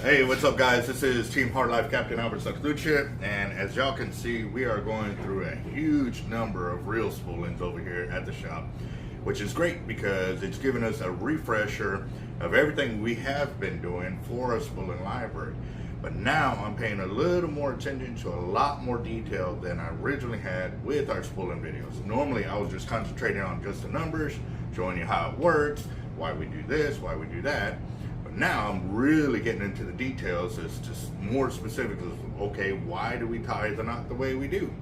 Hey, what's up guys? This is Team Hard Life Captain Zertuche, and as y'all can see, we are going through a huge number of reel spoolings over here at the shop, which is great because it's given us a refresher of everything we have been doing for a spooling library. But now I'm paying a little more attention to a lot more detail than I originally had with our spooling videos. Normally I was just concentrating on just the numbers, showing you how it works, why we do this, why we do that. Now I'm really getting into the details as to more specifically, okay, why do we tie the knot the way we do?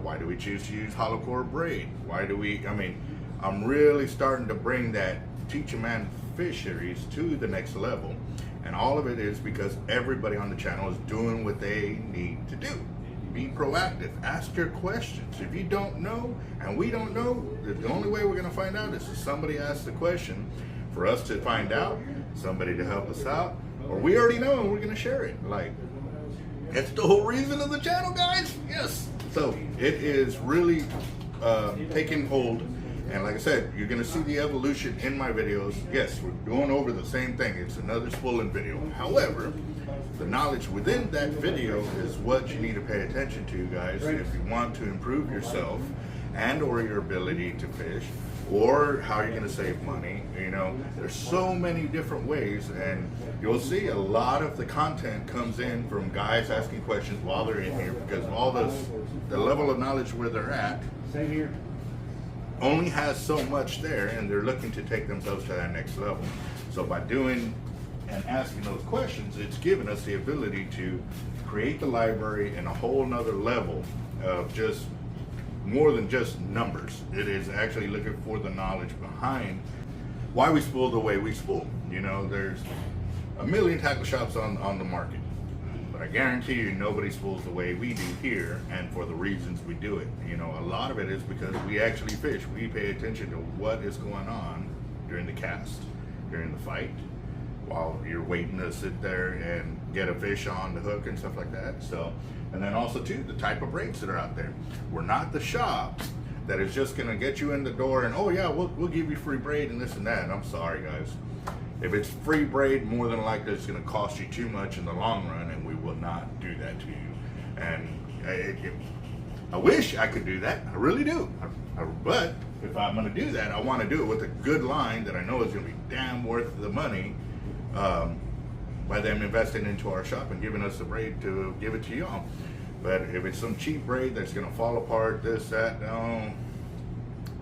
Why do we choose to use hollow core braid? Why do we, I'm really starting to bring that teach a man fisheries to the next level. And all of it is because everybody on the channel is doing what they need to do. Be proactive, ask your questions. If you don't know, and we don't know, the only way we're gonna find out is if somebody asks the question for us to find out, somebody to help us out, or we already know and we're gonna share it. Like, that's the whole reason of the channel, guys. Yes. So it is really taking hold, and like I said, you're gonna see the evolution in my videos. Yes, we're going over the same thing. It's another spooling video. However, the knowledge within that video is what you need to pay attention to, guys, if you want to improve yourself and or your ability to fish, or how you're going to save money. You know, there's so many different ways, and you'll see a lot of the content comes in from guys asking questions while they're in here, because all the level of knowledge where they're at Same here. only has so much there, and they're looking to take themselves to that next level. So by doing and asking those questions, it's given us the ability to create the library in a whole nother level of just more than just numbers. It is actually looking for the knowledge behind why we spool the way we spool. You know, there's a million tackle shops on the market, but I guarantee you nobody spools the way we do here, and for the reasons we do it. You know, a lot of it is because we actually fish. We pay attention to what is going on during the cast, during the fight, while you're waiting to sit there and get a fish on the hook and stuff like that. So, and then also too, the type of braids that are out there. We're not the shop that is just gonna get you in the door and, oh yeah, we'll give you free braid and this and that. And I'm sorry guys, if it's free braid, more than likely it's gonna cost you too much in the long run, and we will not do that to you. And I wish I could do that, I really do. But if I'm gonna do that, I wanna do it with a good line that I know is gonna be damn worth the money, by them investing into our shop and giving us the braid to give it to y'all. But if it's some cheap braid that's gonna fall apart, this, that, no,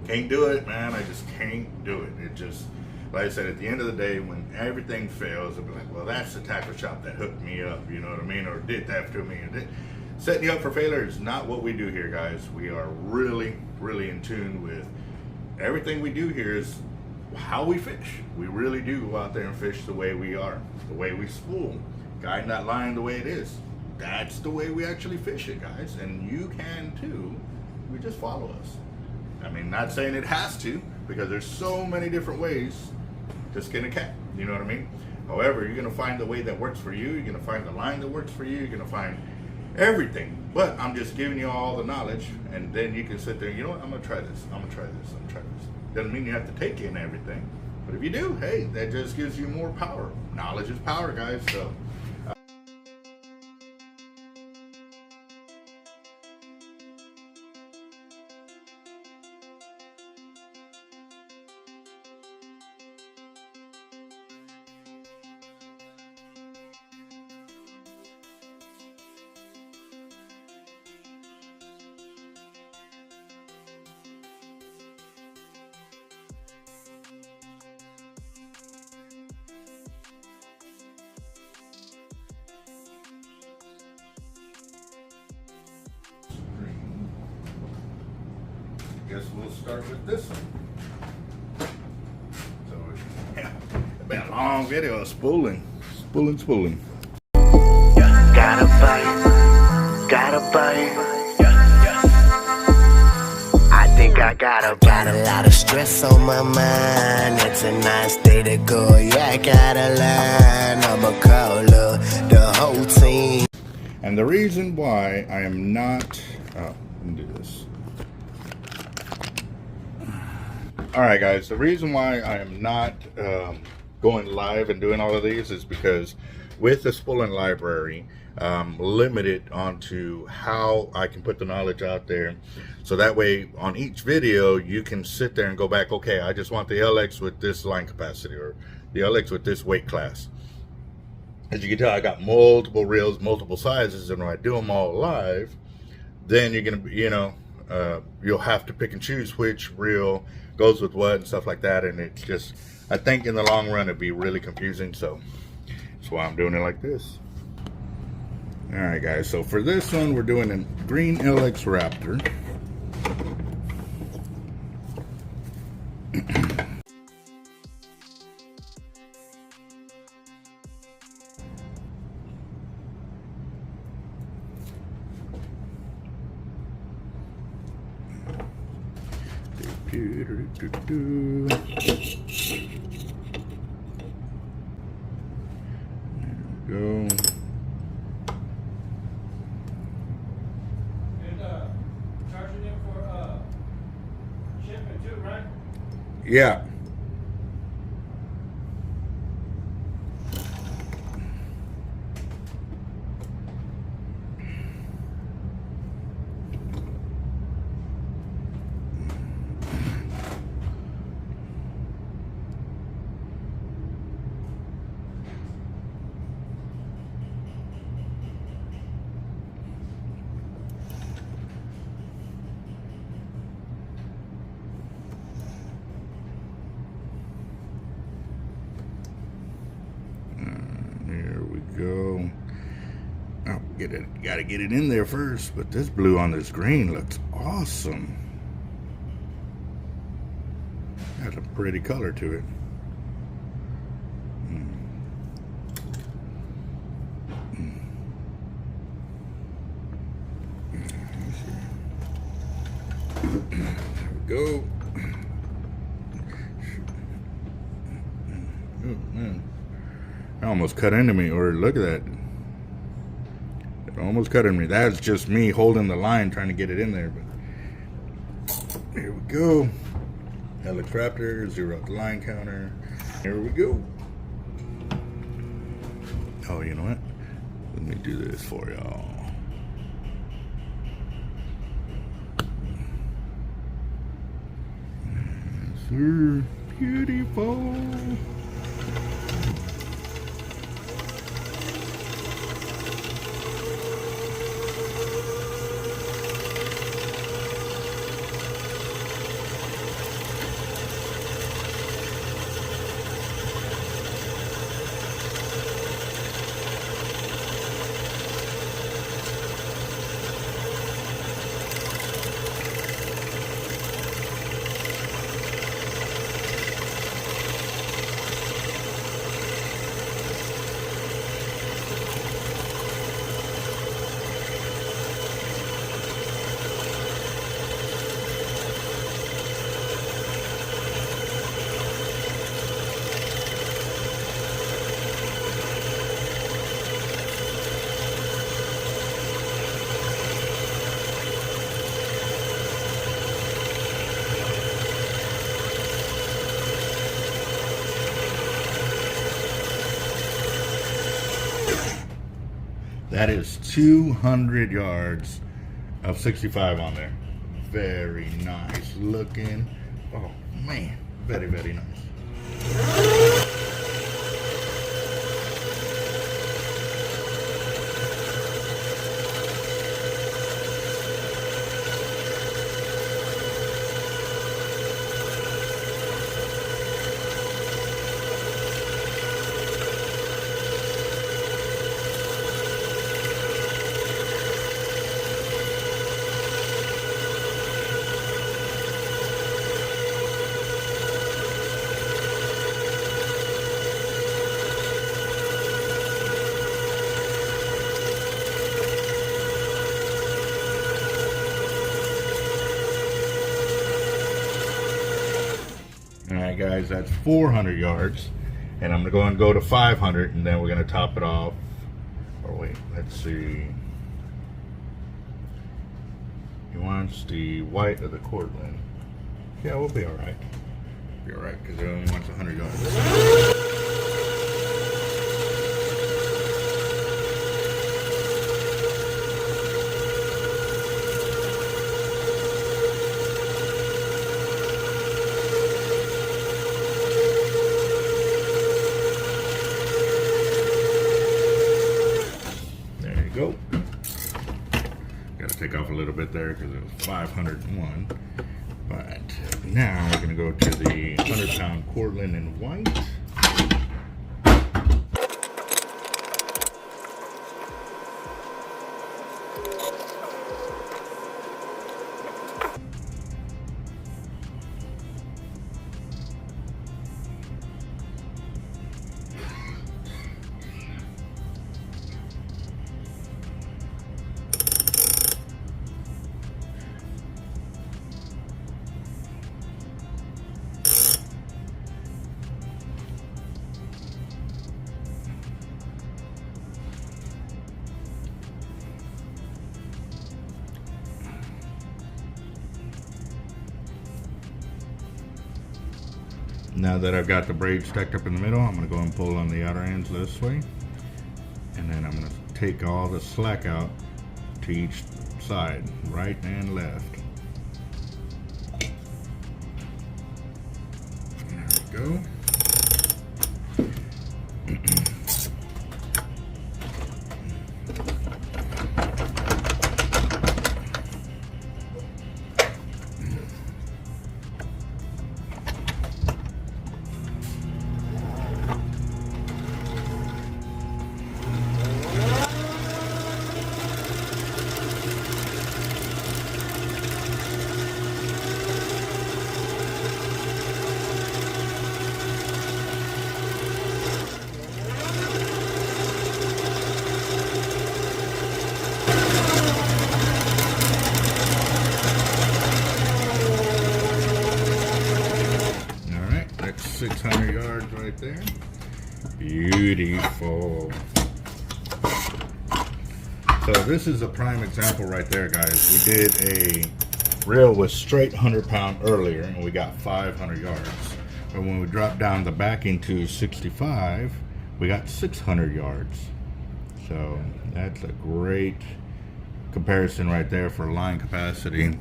can't do it, man. I just can't do it. It just, like I said, at the end of the day, when everything fails, it'll be like, well, that's the tackle shop that hooked me up, you know what I mean, or did that to me. Setting you up for failure is not what we do here, guys. We are really, really in tune with everything we do here is how we fish. We really do go out there and fish the way we are, the way we spool, guiding that line the way it is. That's the way we actually fish it, guys, and you can too. We just follow us. I mean, not saying it has to, because there's so many different ways to skin a cat, you know what I mean? However, you're gonna find the way that works for you. You're gonna find the line that works for you. You're gonna find everything. But I'm just giving you all the knowledge, and then you can sit there, you know what, I'm gonna try this, I'm gonna try this, I'm gonna try this. Doesn't mean you have to take in everything, but if you do, hey, that just gives you more power. Knowledge is power, guys. So guess we'll start with this one. So, yeah, it's been a long video of spooling. Spooling. Gotta bite. I think I got a lot of stress on my mind. It's a nice day to go. Yeah, I gotta learn. I'ma call the whole team. And the reason why I am not, let me do this. All right, guys, the reason why I am not going live and doing all of these is because with the spooling library, limited onto how I can put the knowledge out there. So that way on each video, you can sit there and go back, okay, I just want the LX with this line capacity or the LX with this weight class. As you can tell, I got multiple reels, multiple sizes, and when I do them all live, then you're gonna, you know, you'll have to pick and choose which reel goes with what and stuff like that. And it's just, I think in the long run, it'd be really confusing. So that's why I'm doing it like this. All right, guys. So for this one, we're doing a green LX Raptor. There we go. Charging it for shipping too, right? Yeah. Go. Oh, gotta get it in there first, but this blue on this green looks awesome. Has a pretty color to it. There we go. Oh man. It almost cut into me, or look at that. It almost cut into me. That's just me holding the line trying to get it in there. But here we go. LX Raptor, zero out the line counter. Here we go. Oh, you know what? Let me do this for y'all. Yes, sir. Beautiful. That is 200 yards of 65 on there. Very nice looking. Oh man, very, very nice. Alright guys, that's 400 yards. And I'm going to go to 500 and then we're going to top it off. Or wait, let's see. He wants the white of the Cortland. Yeah, we'll be alright. Be alright because it only wants 100 yards. take off a little bit there because it was 501. But now we're gonna go to the 100-pound Cortland in white. Now that I've got the braid stacked up in the middle, I'm going to go and pull on the outer ends this way. And then I'm going to take all the slack out to each side, right and left. There we go. Alright, that's 600 yards right there. Beautiful. So this is a prime example right there, guys. We did a reel with straight 100-pound earlier and we got 500 yards. But when we dropped down the backing to 65, we got 600 yards. So that's a great comparison right there for line capacity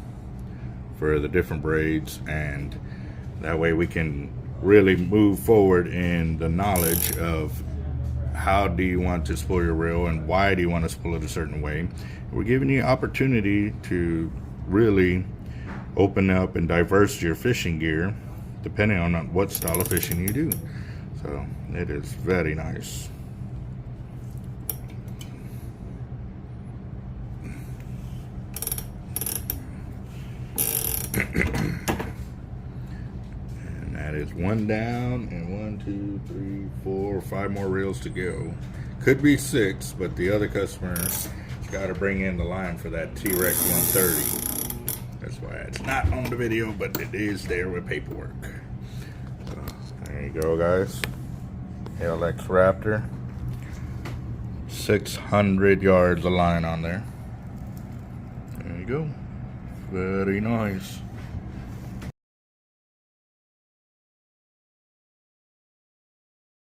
for the different braids, and that way we can really move forward in the knowledge of how do you want to spool your reel and why do you want to spool it a certain way. We're giving you opportunity to really open up and diverse your fishing gear depending on what style of fishing you do. So it is very nice. And that is one down, and 1, 2, 3, 4, 5 more reels to go. Could be 6, but the other customer has got to bring in the line for that T-Rex 130. That's why it's not on the video, but it is there with paperwork. So, there you go, guys. LX Raptor. 600 yards of line on there. There you go. Very nice.